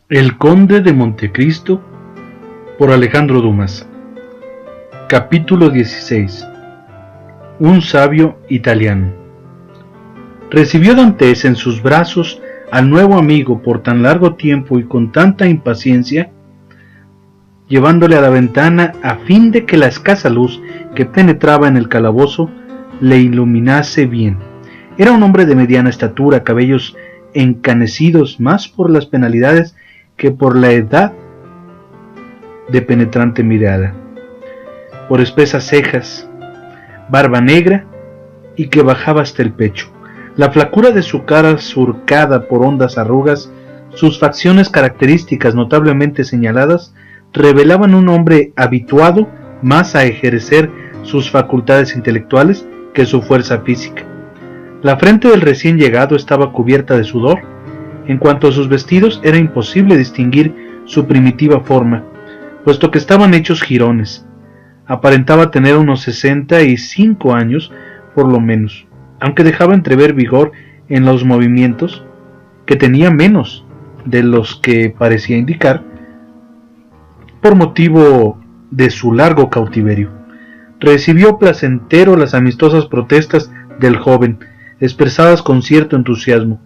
El Conde de Montecristo por Alejandro Dumas. Capítulo 16. Un sabio italiano. Recibió Dantes en sus brazos al nuevo amigo por tan largo tiempo y con tanta impaciencia, llevándole a la ventana a fin de que la escasa luz que penetraba en el calabozo le iluminase bien. Era un hombre de mediana estatura, cabellos encanecidos más por las penalidades que por la edad, de penetrante mirada, por espesas cejas, barba negra y que bajaba hasta el pecho, la flacura de su cara surcada por hondas arrugas, sus facciones características notablemente señaladas, revelaban un hombre habituado más a ejercer sus facultades intelectuales que su fuerza física. La frente del recién llegado estaba cubierta de sudor. En cuanto a sus vestidos, era imposible distinguir su primitiva forma, puesto que estaban hechos jirones. Aparentaba tener unos 65 años, por lo menos, aunque dejaba entrever vigor en los movimientos, que tenía menos de los que parecía indicar, por motivo de su largo cautiverio. Recibió placentero las amistosas protestas del joven, expresadas con cierto entusiasmo.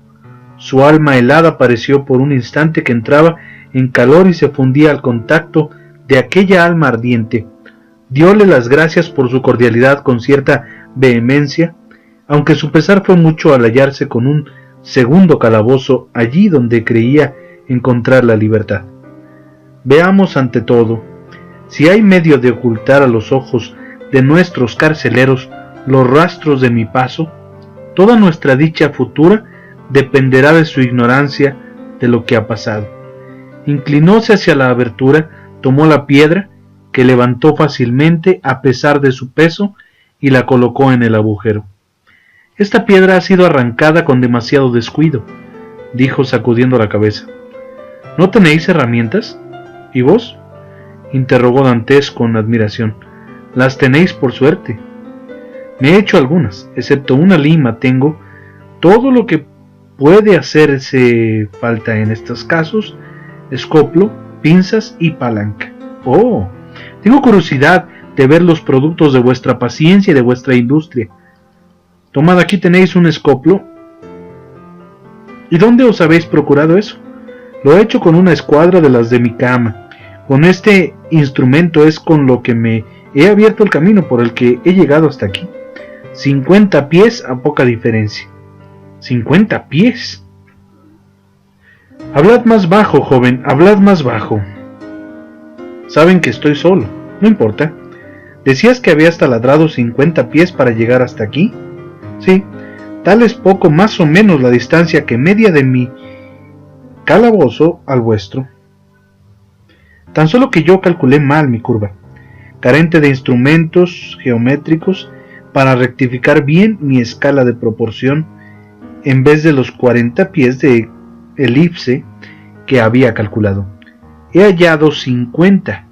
Su alma helada pareció por un instante que entraba en calor y se fundía al contacto de aquella alma ardiente. Dióle las gracias por su cordialidad con cierta vehemencia, aunque su pesar fue mucho al hallarse con un segundo calabozo allí donde creía encontrar la libertad. Veamos ante todo, si hay medio de ocultar a los ojos de nuestros carceleros los rastros de mi paso, toda nuestra dicha futura dependerá de su ignorancia de lo que ha pasado. Inclinóse hacia la abertura, tomó la piedra, que levantó fácilmente a pesar de su peso, y la colocó en el agujero. Esta piedra ha sido arrancada con demasiado descuido, dijo sacudiendo la cabeza. ¿No tenéis herramientas? ¿Y vos? Interrogó Dantes con admiración. Las tenéis por suerte. Me he hecho algunas, excepto una lima tengo. Todo lo que puede hacerse falta en estos casos: escoplo, pinzas y palanca. Oh, tengo curiosidad de ver los productos de vuestra paciencia y de vuestra industria. Tomad, aquí tenéis un escoplo. ¿Y dónde os habéis procurado eso? Lo he hecho con una escuadra de las de mi cama. Con este instrumento es con lo que me he abierto el camino por el que he llegado hasta aquí. 50 pies a poca diferencia. 50 pies. Hablad más bajo, joven, hablad más bajo. Saben que estoy solo, no importa. ¿Decías que habías taladrado 50 pies para llegar hasta aquí? Sí, tal es poco más o menos la distancia que media de mi calabozo al vuestro. Tan solo que yo calculé mal mi curva, carente de instrumentos geométricos para rectificar bien mi escala de proporción, en vez de los 40 pies de elipse que había calculado. He hallado 50.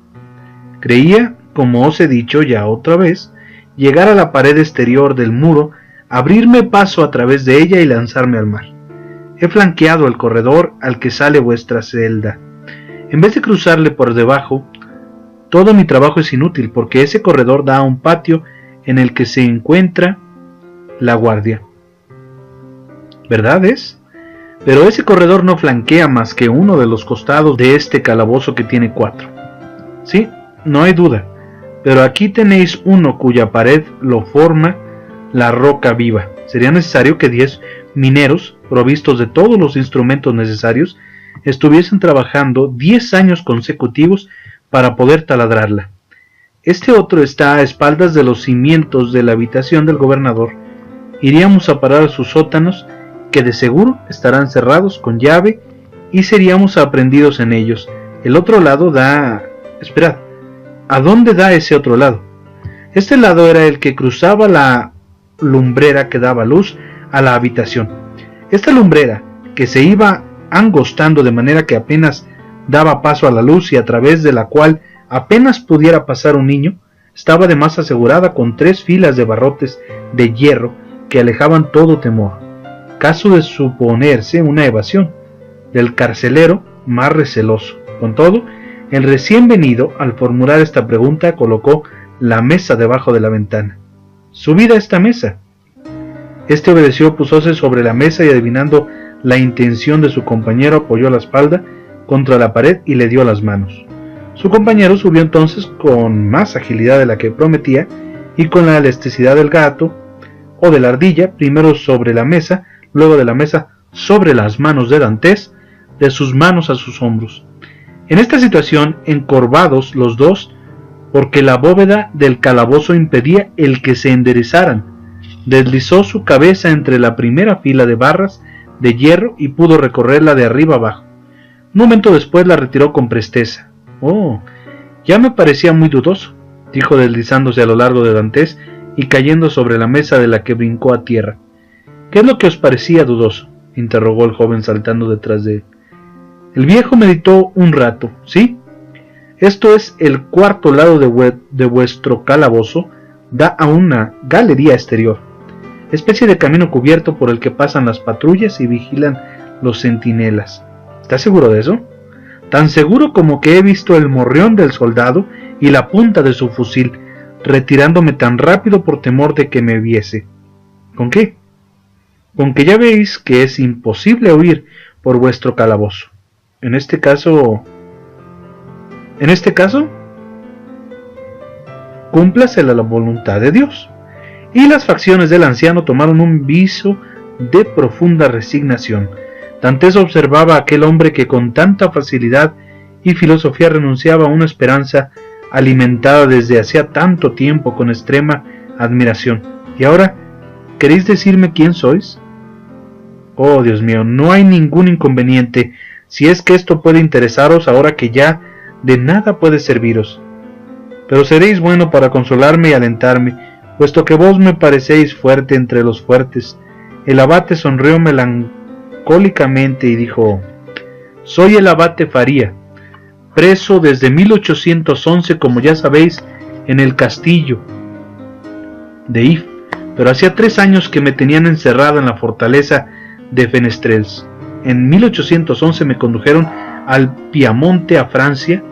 Creía, como os he dicho ya otra vez, llegar a la pared exterior del muro, abrirme paso a través de ella y lanzarme al mar. He flanqueado el corredor al que sale vuestra celda. En vez de cruzarle por debajo, todo mi trabajo es inútil, porque ese corredor da a un patio en el que se encuentra la guardia. ¿Verdad es? Pero ese corredor no flanquea más que uno de los costados de este calabozo que tiene 4. Sí, no hay duda, pero aquí tenéis uno cuya pared lo forma la roca viva. Sería necesario que 10 mineros, provistos de todos los instrumentos necesarios, estuviesen trabajando 10 años consecutivos para poder taladrarla. Este otro está a espaldas de los cimientos de la habitación del gobernador. Iríamos a parar a sus sótanos, que de seguro estarán cerrados con llave, y seríamos aprehendidos en ellos. El otro lado da... Esperad, ¿a dónde da ese otro lado? Este lado era el que cruzaba la lumbrera que daba luz a la habitación. Esta lumbrera, que se iba angostando de manera que apenas daba paso a la luz y a través de la cual apenas pudiera pasar un niño, estaba además asegurada con 3 filas de barrotes de hierro que alejaban todo temor, caso de suponerse una evasión del carcelero más receloso. Con todo, el recién venido, al formular esta pregunta, colocó la mesa debajo de la ventana. «Subid a esta mesa». Este obedeció, púsose sobre la mesa y, adivinando la intención de su compañero, apoyó la espalda contra la pared y le dio las manos. Su compañero subió entonces con más agilidad de la que prometía y con la elasticidad del gato o de la ardilla, primero sobre la mesa, luego de la mesa sobre las manos de Dantes, de sus manos a sus hombros. En esta situación, encorvados los dos, porque la bóveda del calabozo impedía el que se enderezaran, deslizó su cabeza entre la primera fila de barras de hierro y pudo recorrerla de arriba abajo. Un momento después la retiró con presteza. «Oh, ya me parecía muy dudoso», dijo, deslizándose a lo largo de Dantes y cayendo sobre la mesa, de la que brincó a tierra. «¿Qué es lo que os parecía dudoso?», interrogó el joven saltando detrás de él. El viejo meditó un rato. «Sí, esto es el cuarto lado de vuestro calabozo, da a una galería exterior, especie de camino cubierto por el que pasan las patrullas y vigilan los centinelas. ¿Estás seguro de eso?». «Tan seguro como que he visto el morrión del soldado y la punta de su fusil, retirándome tan rápido por temor de que me viese». «¿Con qué?». «Con que ya veis que es imposible huir por vuestro calabozo. En este caso, cúmplasela la voluntad de Dios». Y las facciones del anciano tomaron un viso de profunda resignación. Dantes observaba a aquel hombre que con tanta facilidad y filosofía renunciaba a una esperanza alimentada desde hacía tanto tiempo con extrema admiración. «¿Y ahora queréis decirme quién sois?». «Oh, Dios mío, no hay ningún inconveniente, si es que esto puede interesaros ahora que ya de nada puede serviros. Pero seréis bueno para consolarme y alentarme, puesto que vos me parecéis fuerte entre los fuertes». El abate sonrió melancólicamente y dijo: «Soy el abate Faría, preso desde 1811, como ya sabéis, en el castillo de If, pero hacía 3 años que me tenían encerrado en la fortaleza de Fenestrels. En 1811 me condujeron al Piamonte, a Francia.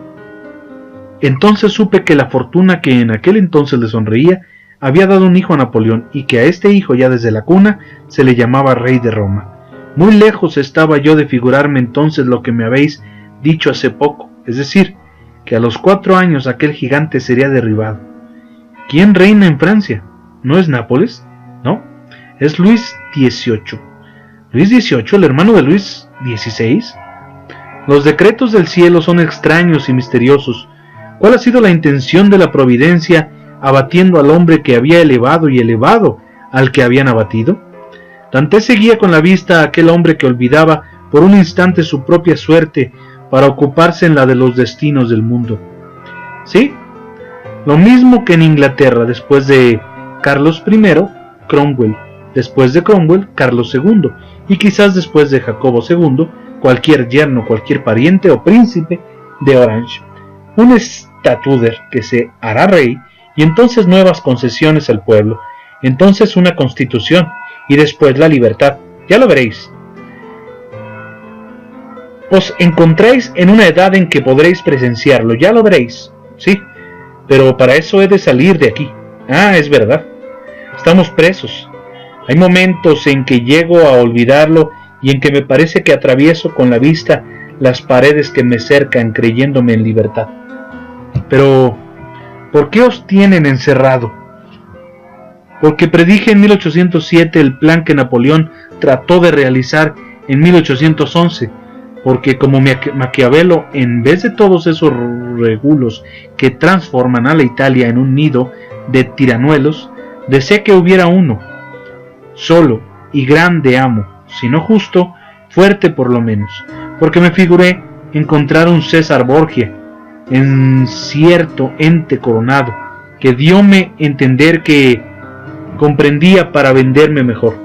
Entonces supe que la fortuna que en aquel entonces le sonreía había dado un hijo a Napoleón, y que a este hijo ya desde la cuna se le llamaba rey de Roma. Muy lejos estaba yo de figurarme entonces lo que me habéis dicho hace poco, es decir, que a los 4 años aquel gigante sería derribado. ¿Quién reina en Francia? ¿No es Nápoles? No, es Luis XVIII. ¿Luis XVIII, el hermano de Luis XVI? Los decretos del cielo son extraños y misteriosos. ¿Cuál ha sido la intención de la providencia abatiendo al hombre que había elevado y elevado al que habían abatido? Dantes seguía con la vista a aquel hombre que olvidaba por un instante su propia suerte para ocuparse en la de los destinos del mundo. Sí, lo mismo que en Inglaterra, después de Carlos I, Cromwell, después de Cromwell, Carlos II, y quizás después de Jacobo II, cualquier yerno, cualquier pariente o príncipe de Orange. Un estatuder que se hará rey, y entonces nuevas concesiones al pueblo, entonces una constitución, y después la libertad. Ya lo veréis. Os encontráis en una edad en que podréis presenciarlo, ya lo veréis. Sí, pero para eso he de salir de aquí. Ah, es verdad. Estamos presos. Hay momentos en que llego a olvidarlo y en que me parece que atravieso con la vista las paredes que me cercan creyéndome en libertad. Pero, ¿por qué os tienen encerrado? Porque predije en 1807 el plan que Napoleón trató de realizar en 1811, porque como Maquiavelo, en vez de todos esos regulos que transforman a la Italia en un nido de tiranuelos, deseé que hubiera uno, solo y grande amo, si no justo, fuerte por lo menos, porque me figuré encontrar un César Borgia, en cierto ente coronado, que dióme entender que comprendía para venderme mejor.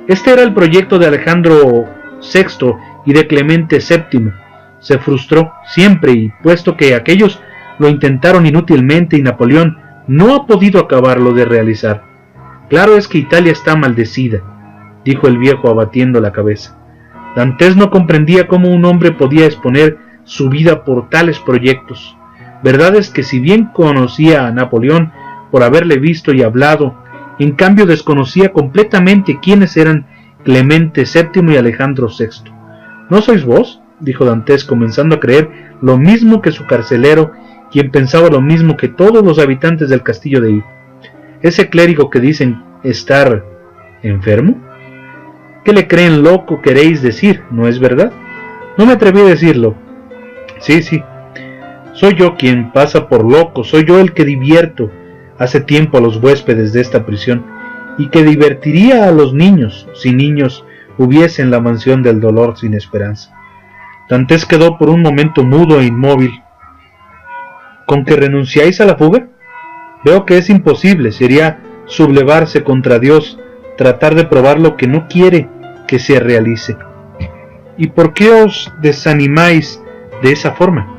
Este era el proyecto de Alejandro VI y de Clemente VII. Se frustró siempre, y puesto que aquellos lo intentaron inútilmente y Napoleón no ha podido acabarlo de realizar. Claro es que Italia está maldecida, dijo el viejo abatiendo la cabeza. Dantes no comprendía cómo un hombre podía exponer su vida por tales proyectos. Verdad es que si bien conocía a Napoleón por haberle visto y hablado, en cambio desconocía completamente quiénes eran Clemente VII y Alejandro VI. ¿No sois vos?, dijo Dantes, comenzando a creer lo mismo que su carcelero, quien pensaba lo mismo que todos los habitantes del castillo de If. ¿Ese clérigo que dicen estar enfermo? ¿Qué le creen loco queréis decir, no es verdad? No me atreví a decirlo. Sí, soy yo quien pasa por loco, soy yo el que divierto hace tiempo a los huéspedes de esta prisión, y que divertiría a los niños, si niños hubiese en la mansión del dolor sin esperanza. Dantes quedó por un momento mudo e inmóvil. ¿Con que renunciáis a la fuga? Veo que es imposible, sería sublevarse contra Dios, tratar de probar lo que no quiere que se realice. ¿Y por qué os desanimáis de esa forma?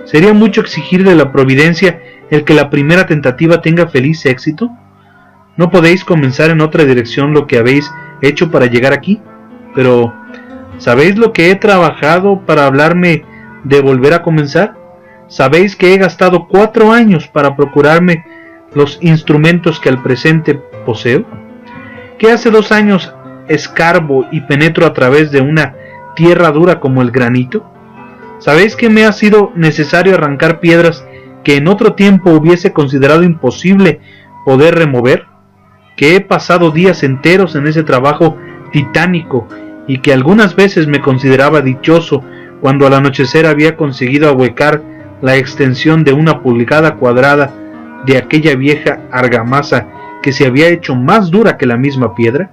¿Sería mucho exigir de la providencia el que la primera tentativa tenga feliz éxito? ¿No podéis comenzar en otra dirección lo que habéis hecho para llegar aquí? Pero, ¿sabéis lo que he trabajado para hablarme de volver a comenzar? ¿Sabéis que he gastado 4 años para procurarme los instrumentos que al presente poseo? ¿Que hace 2 años escarbo y penetro a través de una tierra dura como el granito? ¿Sabéis que me ha sido necesario arrancar piedras que en otro tiempo hubiese considerado imposible poder remover? ¿Que he pasado días enteros en ese trabajo titánico y que algunas veces me consideraba dichoso cuando al anochecer había conseguido ahuecar la extensión de 1 pulgada cuadrada de aquella vieja argamasa que se había hecho más dura que la misma piedra?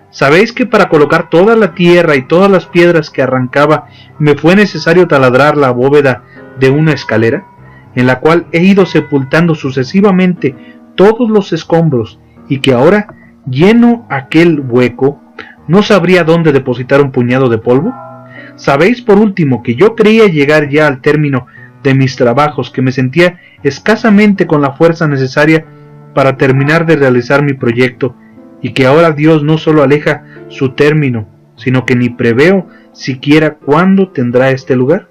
¿Sabéis que para colocar toda la tierra y todas las piedras que arrancaba me fue necesario taladrar la bóveda de una escalera, en la cual he ido sepultando sucesivamente todos los escombros, y que ahora, lleno aquel hueco, no sabría dónde depositar un puñado de polvo? ¿Sabéis por último que yo creía llegar ya al término de mis trabajos, que me sentía escasamente con la fuerza necesaria para terminar de realizar mi proyecto, y que ahora Dios no solo aleja su término, sino que ni preveo siquiera cuándo tendrá este lugar?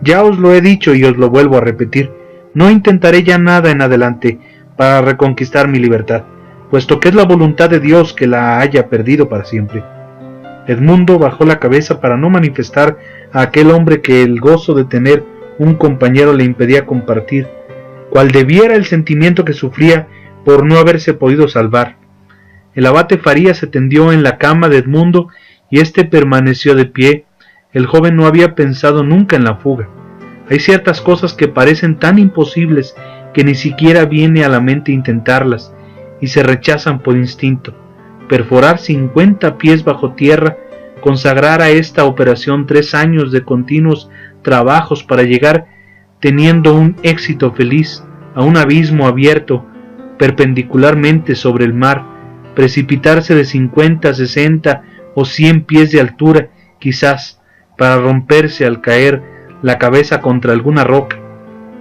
Ya os lo he dicho y os lo vuelvo a repetir, no intentaré ya nada en adelante para reconquistar mi libertad, puesto que es la voluntad de Dios que la haya perdido para siempre. Edmundo bajó la cabeza para no manifestar a aquel hombre que el gozo de tener un compañero le impedía compartir, cual debiera el sentimiento que sufría por no haberse podido salvar. El abate Farías se tendió en la cama de Edmundo y éste permaneció de pie. El joven no había pensado nunca en la fuga. Hay ciertas cosas que parecen tan imposibles que ni siquiera viene a la mente intentarlas, y se rechazan por instinto. Perforar 50 pies bajo tierra, consagrar a esta operación 3 años de continuos trabajos para llegar, teniendo un éxito feliz, a un abismo abierto perpendicularmente sobre el mar, precipitarse de 50, 60 o 100 pies de altura, quizás, para romperse al caer la cabeza contra alguna roca.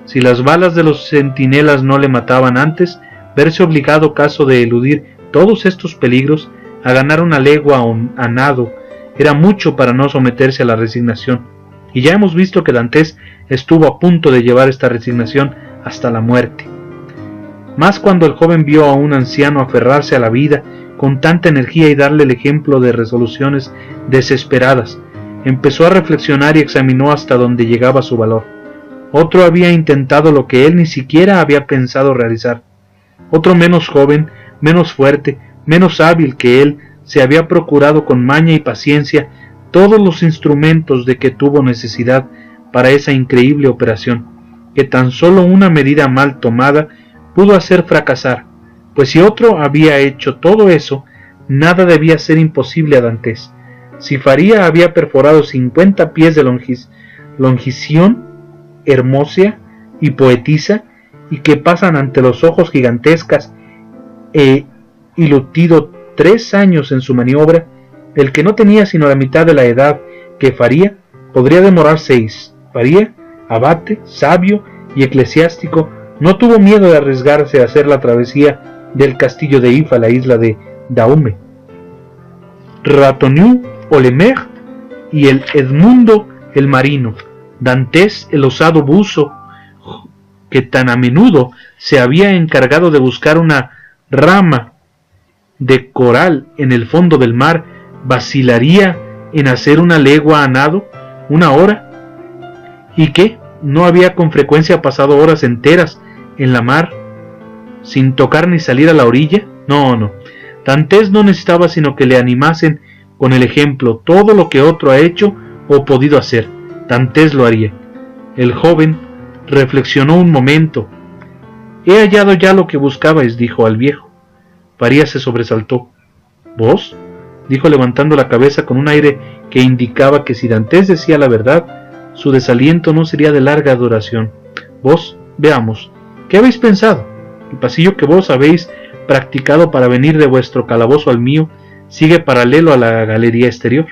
Si las balas de los centinelas no le mataban antes, verse obligado, caso de eludir todos estos peligros, a ganar una legua a nado, era mucho para no someterse a la resignación, y ya hemos visto que Dantes estuvo a punto de llevar esta resignación hasta la muerte. Más cuando el joven vio a un anciano aferrarse a la vida con tanta energía y darle el ejemplo de resoluciones desesperadas, empezó a reflexionar y examinó hasta dónde llegaba su valor. Otro había intentado lo que él ni siquiera había pensado realizar. Otro menos joven, menos fuerte, menos hábil que él, se había procurado con maña y paciencia todos los instrumentos de que tuvo necesidad para esa increíble operación, que tan solo una medida mal tomada pudo hacer fracasar, pues si otro había hecho todo eso, nada debía ser imposible a Dantes. Si Faría había perforado 50 pies de longición, hermosa y poetisa, y que pasan ante los ojos gigantescas, y lucido 3 años en su maniobra, el que no tenía sino la mitad de la edad que Faría, podría demorar 6. Faría, abate, sabio y eclesiástico, no tuvo miedo de arriesgarse a hacer la travesía del castillo de If a la isla de Daume. Ratonneau o Lemaire y el Edmundo el marino, Dantes el osado buzo, que tan a menudo se había encargado de buscar una rama de coral en el fondo del mar, vacilaría en hacer una legua a nado, una hora, y que no había con frecuencia pasado horas enteras en la mar sin tocar ni salir a la orilla. No, Dantes no necesitaba sino que le animasen con el ejemplo. Todo lo que otro ha hecho o podido hacer, Dantes lo haría. El joven reflexionó un momento. He hallado ya lo que buscabais, dijo al viejo. Farías se sobresaltó. ¿Vos? Dijo levantando la cabeza con un aire que indicaba que si Dantes decía la verdad, su desaliento no sería de larga duración. Vos, veamos, ¿qué habéis pensado? El pasillo que vos habéis practicado para venir de vuestro calabozo al mío sigue paralelo a la galería exterior.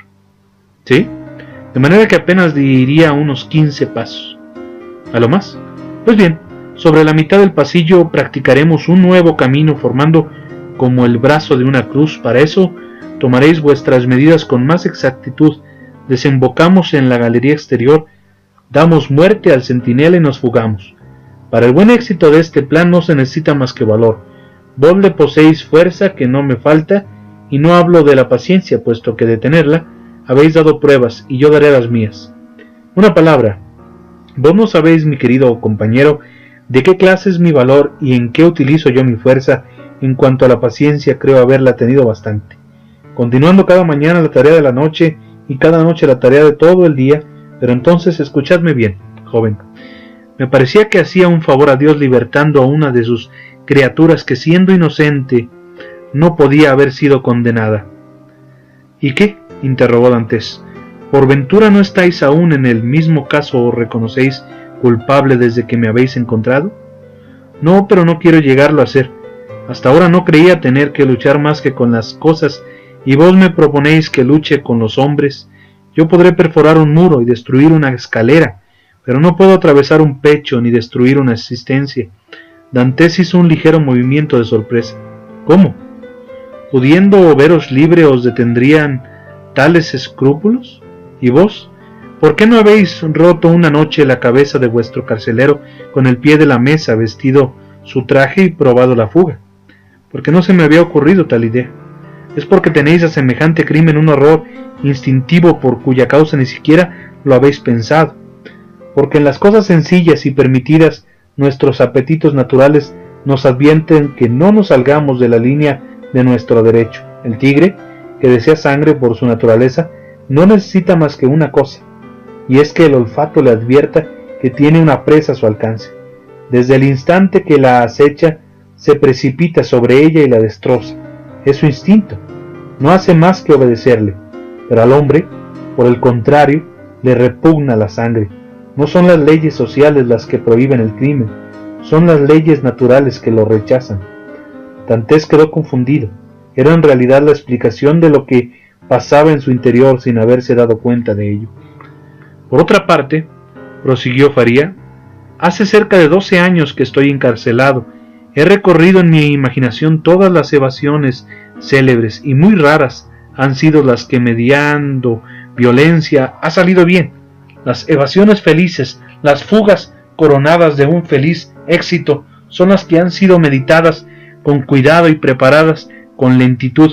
¿Sí? De manera que apenas diría unos 15 pasos. ¿A lo más? Pues bien, sobre la mitad del pasillo practicaremos un nuevo camino formando como el brazo de una cruz. Para eso tomaréis vuestras medidas con más exactitud. Desembocamos en la galería exterior, damos muerte al centinela y nos fugamos. Para el buen éxito de este plan no se necesita más que valor. Vos le poseéis fuerza que no me falta, y no hablo de la paciencia, puesto que de tenerla habéis dado pruebas, y yo daré las mías. Una palabra, vos no sabéis, mi querido compañero, de qué clase es mi valor y en qué utilizo yo mi fuerza. En cuanto a la paciencia, creo haberla tenido bastante, continuando cada mañana la tarea de la noche y cada noche la tarea de todo el día. Pero entonces escuchadme bien, joven. Me parecía que hacía un favor a Dios libertando a una de sus criaturas que, siendo inocente, no podía haber sido condenada. ¿Y qué? Interrogó Dantes. ¿Por ventura no estáis aún en el mismo caso o reconocéis culpable desde que me habéis encontrado? No, pero no quiero llegarlo a ser. Hasta ahora no creía tener que luchar más que con las cosas, y vos me proponéis que luche con los hombres. Yo podré perforar un muro y destruir una escalera, pero no puedo atravesar un pecho ni destruir una existencia. Dantes hizo un ligero movimiento de sorpresa. ¿Cómo? ¿Pudiendo veros libre os detendrían tales escrúpulos? ¿Y vos? ¿Por qué no habéis roto una noche la cabeza de vuestro carcelero con el pie de la mesa, vestido su traje y probado la fuga? Porque no se me había ocurrido tal idea. Es porque tenéis a semejante crimen un horror instintivo por cuya causa ni siquiera lo habéis pensado. Porque en las cosas sencillas y permitidas nuestros apetitos naturales nos advierten que no nos salgamos de la línea de nuestro derecho. El tigre, que desea sangre por su naturaleza, no necesita más que una cosa, y es que el olfato le advierta que tiene una presa a su alcance. Desde el instante que la acecha, se precipita sobre ella y la destroza. Es su instinto, no hace más que obedecerle. Pero al hombre, por el contrario, le repugna la sangre. No son las leyes sociales las que prohíben el crimen, son las leyes naturales que lo rechazan. Dantes quedó confundido. Era en realidad la explicación de lo que pasaba en su interior sin haberse dado cuenta de ello. Por otra parte, prosiguió Faría, hace cerca de 12 años que estoy encarcelado. He recorrido en mi imaginación todas las evasiones célebres, y muy raras han sido las que, mediando violencia, ha salido bien. Las evasiones felices, las fugas coronadas de un feliz éxito, son las que han sido meditadas con cuidado y preparadas con lentitud.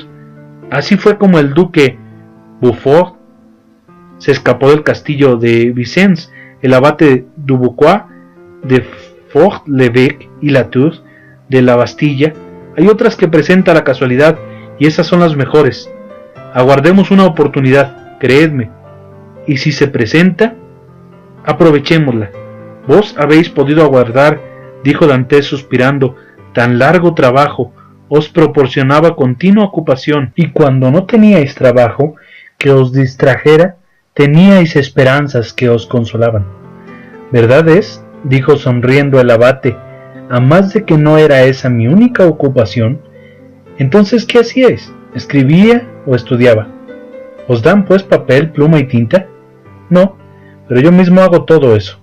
Así fue como el duque Beaufort se escapó del castillo de Vincennes, el abate Dubuquois de Fort-l'Évêque y Latour de la Bastilla. Hay otras que presenta la casualidad, y esas son las mejores. Aguardemos una oportunidad, creedme, y si se presenta, aprovechémosla. Vos habéis podido aguardar, dijo Dantes suspirando. Tan largo trabajo os proporcionaba continua ocupación, y cuando no teníais trabajo que os distrajera, teníais esperanzas que os consolaban. ¿Verdad es?, dijo sonriendo el abate, a más de que no era esa mi única ocupación. Entonces, ¿qué hacíais? ¿Escribía o estudiaba? ¿Os dan pues papel, pluma y tinta? No, pero yo mismo hago todo eso.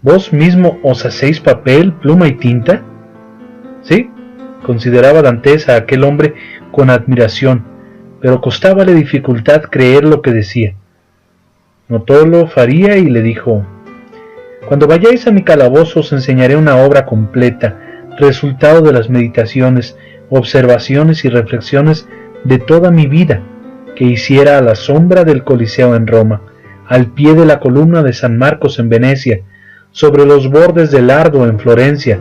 ¿Vos mismo os hacéis papel, pluma y tinta? Sí, consideraba Dantes a aquel hombre con admiración, pero costábale dificultad creer lo que decía. Notólo Faría y le dijo: «Cuando vayáis a mi calabozo os enseñaré una obra completa, resultado de las meditaciones, observaciones y reflexiones de toda mi vida, que hiciera a la sombra del Coliseo en Roma, al pie de la columna de San Marcos en Venecia, sobre los bordes del Ardo en Florencia,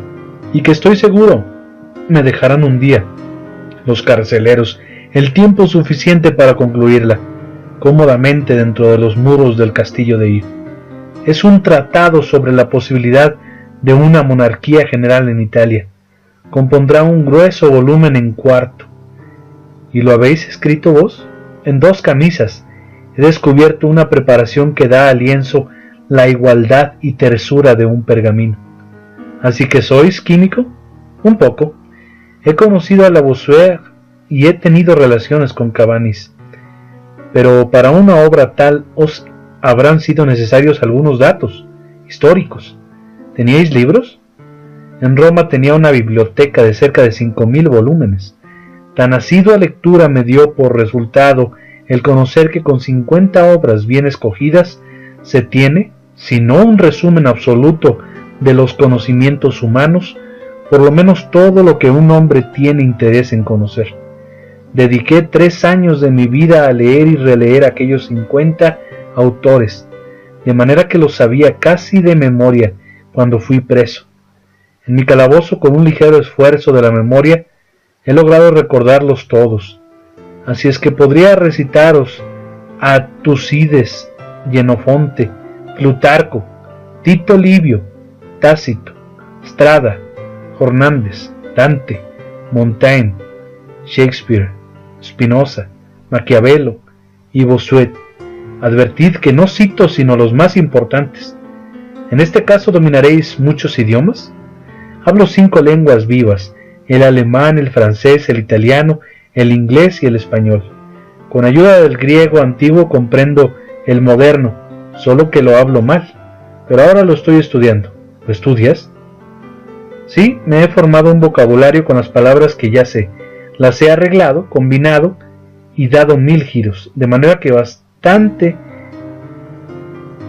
y que estoy seguro me dejarán un día, los carceleros, el tiempo suficiente para concluirla, cómodamente dentro de los muros del castillo de Ir. Es un tratado sobre la posibilidad de una monarquía general en Italia. Compondrá un grueso volumen en cuarto. ¿Y lo habéis escrito vos? En 2 camisas. He descubierto una preparación que da al lienzo la igualdad y tersura de un pergamino. ¿Así que sois químico? Un poco. He conocido a Lavoisier y he tenido relaciones con Cabanis. Pero para una obra tal os habrán sido necesarios algunos datos históricos. ¿Teníais libros? En Roma tenía una biblioteca de cerca de 5.000 volúmenes. Tan asidua lectura me dio por resultado el conocer que con 50 obras bien escogidas se tiene, si no un resumen absoluto de los conocimientos humanos, por lo menos todo lo que un hombre tiene interés en conocer. Dediqué 3 años de mi vida a leer y releer aquellos 50 autores, de manera que los sabía casi de memoria cuando fui preso. En mi calabozo, con un ligero esfuerzo de la memoria, he logrado recordarlos todos. Así es que podría recitaros a Tucídides, Jenofonte, Plutarco, Tito Livio, Tácito, Strada, Jornandes, Dante, Montaigne, Shakespeare, Spinoza, Maquiavelo y Bossuet. Advertid que no cito sino los más importantes. En este caso dominaréis muchos idiomas. Hablo 5 lenguas vivas: el alemán, el francés, el italiano, el inglés y el español. Con ayuda del griego antiguo comprendo el moderno, solo que lo hablo mal, pero ahora lo estoy estudiando. ¿Lo estudias? Sí, me he formado un vocabulario con las palabras que ya sé. Las he arreglado, combinado y dado 1000 giros, de manera que bastante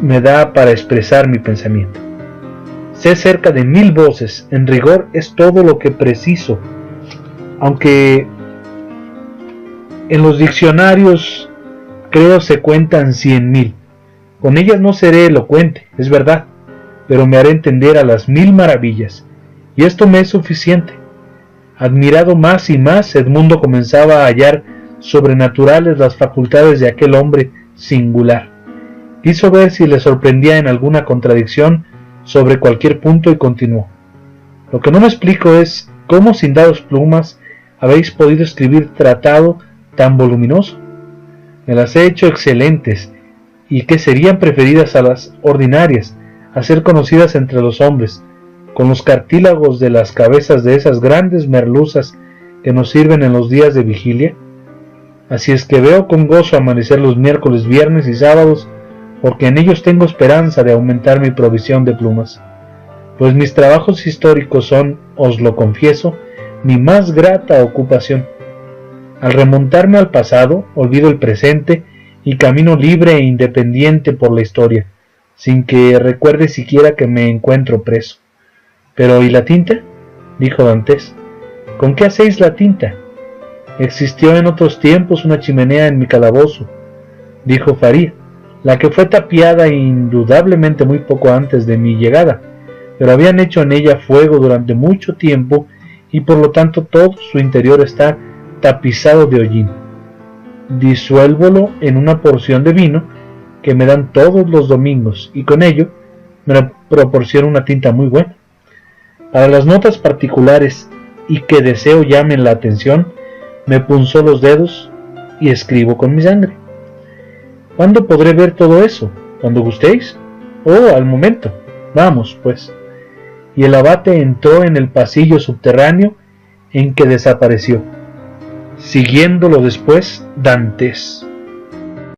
me da para expresar mi pensamiento. Sé cerca de 1000 voces, en rigor es todo lo que preciso, aunque en los diccionarios creo se cuentan 100.000. Con ellas no seré elocuente, es verdad, pero me haré entender a las 1000 maravillas, y esto me es suficiente. Admirado más y más, Edmundo comenzaba a hallar sobrenaturales las facultades de aquel hombre singular. Quiso ver si le sorprendía en alguna contradicción sobre cualquier punto y continuó: lo que no me explico es cómo sin dados plumas habéis podido escribir tratado tan voluminoso. Me las he hecho excelentes y que serían preferidas a las ordinarias, a ser conocidas entre los hombres, con los cartílagos de las cabezas de esas grandes merluzas que nos sirven en los días de vigilia. Así es que veo con gozo amanecer los miércoles, viernes y sábados, porque en ellos tengo esperanza de aumentar mi provisión de plumas, pues mis trabajos históricos son, os lo confieso, mi más grata ocupación. Al remontarme al pasado, olvido el presente y camino libre e independiente por la historia, sin que recuerde siquiera que me encuentro preso. —¿Pero y la tinta? —dijo Dantes. —¿Con qué hacéis la tinta? —Existió en otros tiempos una chimenea en mi calabozo —dijo Faría—, la que fue tapiada indudablemente muy poco antes de mi llegada, pero habían hecho en ella fuego durante mucho tiempo y por lo tanto todo su interior está tapizado de hollín. Disuélvolo en una porción de vino que me dan todos los domingos y con ello me proporciona una tinta muy buena. Para las notas particulares y que deseo llamen la atención, me punzó los dedos y escribo con mi sangre. ¿Cuándo podré ver todo eso? ¿Cuando gustéis? Oh, al momento. Vamos, pues. Y el abate entró en el pasillo subterráneo en que desapareció, siguiéndolo después Dantes.